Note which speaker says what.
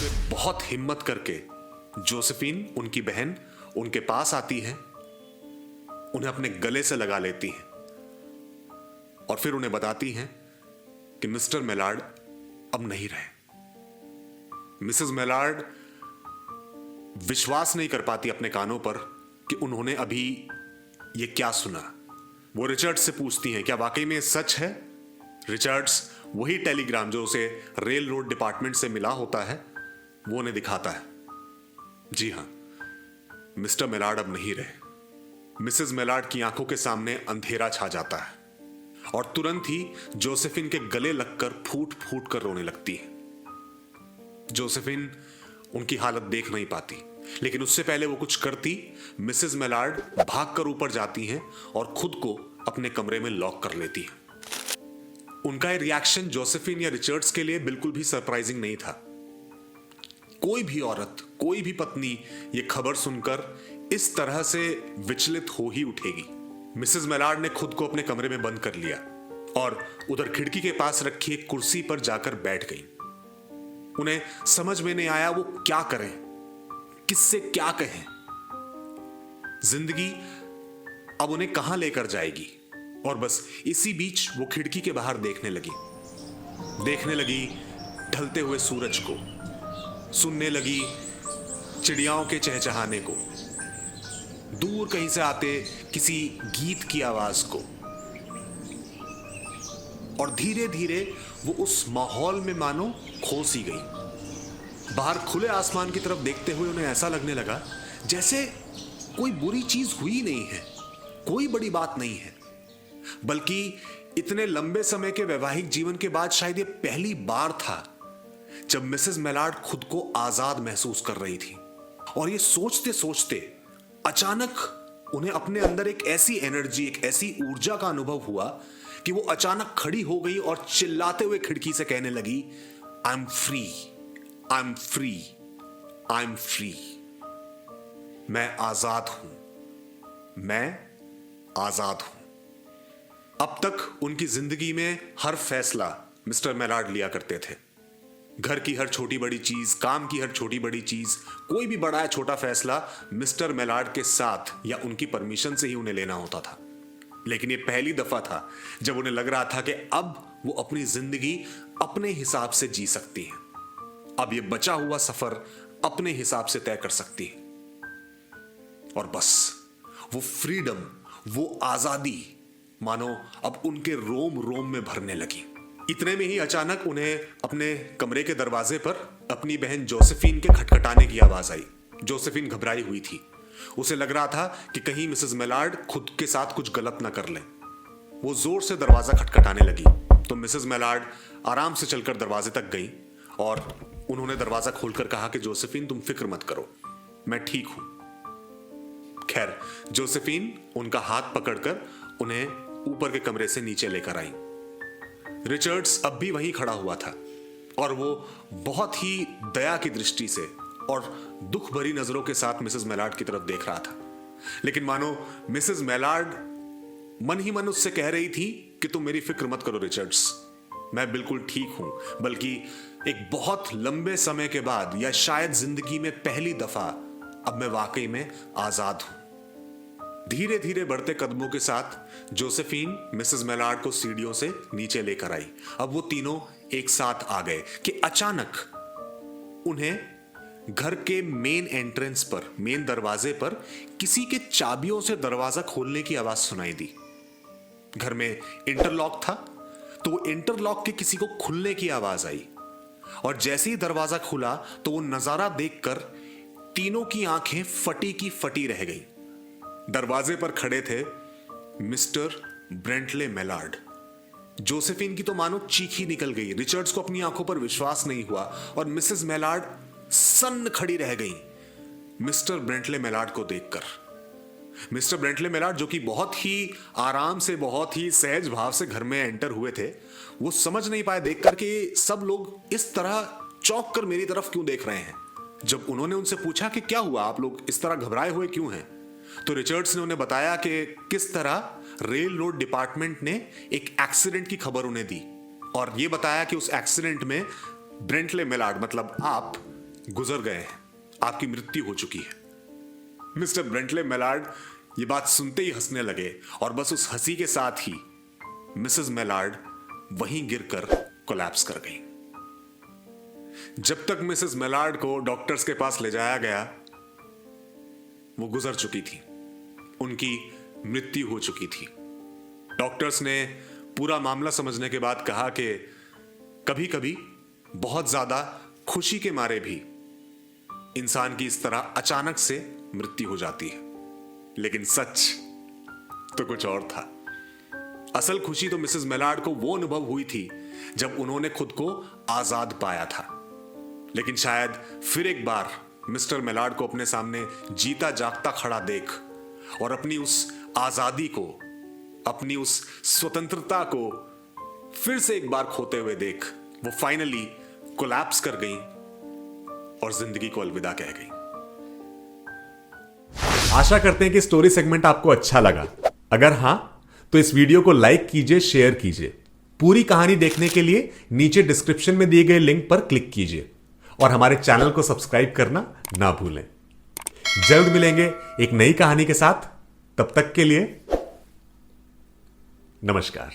Speaker 1: में बहुत हिम्मत करके जोसेफिन, उनकी बहन, उनके पास आती है, उन्हें अपने गले से लगा लेती है और फिर उन्हें बताती हैं कि मिस्टर मेलार्ड अब नहीं रहे। मिसेस मेलार्ड विश्वास नहीं कर पाती अपने कानों पर कि उन्होंने अभी ये क्या सुना। वो रिचर्ड्स से पूछती हैं, क्या वाकई में सच है? रिचर्ड्स वही टेलीग्राम जो उसे रेल रोड डिपार्टमेंट से मिला होता है वो उन्हें दिखाता है। जी हां, मिस्टर मेलार्ड अब नहीं रहे। मिसेस मेलार्ड की आंखों के सामने अंधेरा छा जाता है और तुरंत ही जोसेफिन के गले लगकर फूट फूट कर रोने लगती है। जोसेफिन उनकी हालत देख नहीं पाती, लेकिन उससे पहले वो कुछ करती, मिसेस मेलार्ड भागकर ऊपर जाती हैं और खुद को अपने कमरे में लॉक कर लेती हैं। उनका ये रिएक्शन जोसेफिन या रिचर्ड्स के लिए बिल्कुल भी सरप्राइजिंग नहीं था। कोई भी औरत, कोई भी पत्नी ये खबर सुनकर इस तरह से विचलित हो ही उठेगी। मिसेस मेलार्ड ने खुद को अपने कमरे में बंद कर लिया और उधर खिड़की के पास रखी एक कुर्सी पर जाकर बैठ गई। उन्हें समझ में नहीं आया वो क्या करें, किससे क्या कहें। जिंदगी अब उन्हें कहां लेकर जाएगी। और बस इसी बीच वो खिड़की के बाहर देखने लगी ढलते हुए सूरज को, सुनने लगी चिड़ियाओं के चहचहाने को, दूर कहीं से आते किसी गीत की आवाज को। और धीरे धीरे वो उस माहौल में मानो खो सी गई। बाहर खुले आसमान की तरफ देखते हुए उन्हें ऐसा लगने लगा जैसे कोई बुरी चीज हुई नहीं है, कोई बड़ी बात नहीं है, बल्कि इतने लंबे समय के वैवाहिक जीवन के बाद शायद ये पहली बार था जब मिसेस मेलार्ड खुद को आजाद महसूस कर रही थी। और ये सोचते सोचते अचानक उन्हें अपने अंदर एक ऐसी एनर्जी, एक ऐसी ऊर्जा का अनुभव हुआ कि वो अचानक खड़ी हो गई और चिल्लाते हुए खिड़की से कहने लगी, I am free, I am free, I am free. मैं आजाद हूं, मैं आजाद हूं। अब तक उनकी जिंदगी में हर फैसला मिस्टर मेलार्ड लिया करते थे। घर की हर छोटी बड़ी चीज, काम की हर छोटी बड़ी चीज, कोई भी बड़ा या छोटा फैसला मिस्टर मेलार्ड के साथ या उनकी परमिशन से ही उन्हें लेना होता था। लेकिन ये पहली दफा था जब उन्हें लग रहा था कि अब वो अपनी जिंदगी अपने हिसाब से जी सकती हैं। अब ये बचा हुआ सफर अपने हिसाब से तय कर सकती है। और बस वो फ्रीडम, वो आजादी मानो अब उनके रोम रोम में भरने लगी। इतने में ही अचानक उन्हें अपने कमरे के दरवाजे पर अपनी बहन जोसेफिन के खटखटाने की आवाज आई। जोसेफिन घबराई हुई थी। उसे लग रहा था कि कहीं मिसेस मेलार्ड खुद के साथ कुछ गलत ना कर लें। वो जोर से दरवाजा खटखटाने लगी तो मिसेस मेलार्ड आराम से चलकर दरवाजे तक गई और उन्होंने दरवाजा खोलकर कहा कि जोसेफिन, तुम फिक्र मत करो, मैं ठीक हूं। खैर, जोसेफिन उनका हाथ पकड़कर उन्हें ऊपर के कमरे से नीचे लेकर आई। रिचर्ड्स अब भी वहीं खड़ा हुआ था और वो बहुत ही दया की दृष्टि से और दुख भरी नजरों के साथ मिसेस मेलार्ड की तरफ देख रहा था। लेकिन मानो मिसेस मेलार्ड मन ही मन उससे कह रही थी कि तुम मेरी फिक्र मत करो रिचर्ड्स, मैं बिल्कुल ठीक हूं। बल्कि एक बहुत लंबे समय के बाद या शायद जिंदगी में पहली दफा अब मैं वाकई में आजाद हूं। धीरे धीरे बढ़ते कदमों के साथ जोसेफिन मिसेस मेलार्ड को सीढ़ियों से नीचे लेकर आई। अब वो तीनों एक साथ आ गए कि अचानक उन्हें घर के मेन एंट्रेंस पर, मेन दरवाजे पर किसी के चाबियों से दरवाजा खोलने की आवाज सुनाई दी। घर में इंटरलॉक था तो वो इंटरलॉक के किसी को खुलने की आवाज आई और जैसे ही दरवाजा खुला तो वो नजारा देखकर तीनों की आंखें फटी की फटी रह गई। दरवाजे पर खड़े थे मिस्टर ब्रेंटले मेलार्ड। जोसेफिन की तो मानो चीख ही निकल गई। रिचर्ड्स को अपनी आंखों पर विश्वास नहीं हुआ और मिसेस मेलार्ड सन्न खड़ी रह गई मिस्टर ब्रेंटले मेलार्ड को देखकर। मिस्टर ब्रेंटले मेलार्ड, जो कि बहुत ही आराम से, बहुत ही सहज भाव से घर में एंटर हुए थे, वो समझ नहीं पाए देखकर कि सब लोग इस तरह चौंक कर मेरी तरफ क्यों देख रहे हैं। जब उन्होंने उनसे पूछा कि क्या हुआ, आप लोग इस तरह घबराए हुए क्यों हैं, तो रिचर्ड्स ने उन्हें बताया कि किस तरह रेल रोड डिपार्टमेंट ने एक एक्सीडेंट की खबर उन्हें दी और यह बताया कि उस एक्सीडेंट में ब्रेंटले मेलार्ड, मतलब आप, गुजर गए हैं, आपकी मृत्यु हो चुकी है। मिस्टर ब्रेंटले मेलार्ड ये बात सुनते ही हंसने लगे और बस उस हंसी के साथ ही मिसेस मेलार्ड वहीं गिरकर कोलैप्स कर गई। जब तक मिसेस मेलार्ड को डॉक्टर्स के पास ले जाया गया, वो गुजर चुकी थी, उनकी मृत्यु हो चुकी थी। डॉक्टर्स ने पूरा मामला समझने के बाद कहा कि कभी कभी बहुत ज्यादा खुशी के मारे भी इंसान की इस तरह अचानक से मृत्यु हो जाती है, लेकिन सच तो कुछ और था। असल खुशी तो मिसेस मेलार्ड को वो अनुभव हुई थी जब उन्होंने खुद को आजाद पाया था। लेकिन शायद फिर एक बार मिस्टर मेलार्ड को अपने सामने जीता जागता खड़ा देख और अपनी उस आजादी को, अपनी उस स्वतंत्रता को फिर से एक बार खोते हुए देख वो फाइनली कोलैप्स कर गई और जिंदगी को अलविदा कह गई।
Speaker 2: आशा करते हैं कि स्टोरी सेगमेंट आपको अच्छा लगा। अगर हां तो इस वीडियो को लाइक कीजिए, शेयर कीजिए। पूरी कहानी देखने के लिए नीचे डिस्क्रिप्शन में दिए गए लिंक पर क्लिक कीजिए और हमारे चैनल को सब्सक्राइब करना ना भूलें। जल्द मिलेंगे एक नई कहानी के साथ, तब तक के लिए नमस्कार।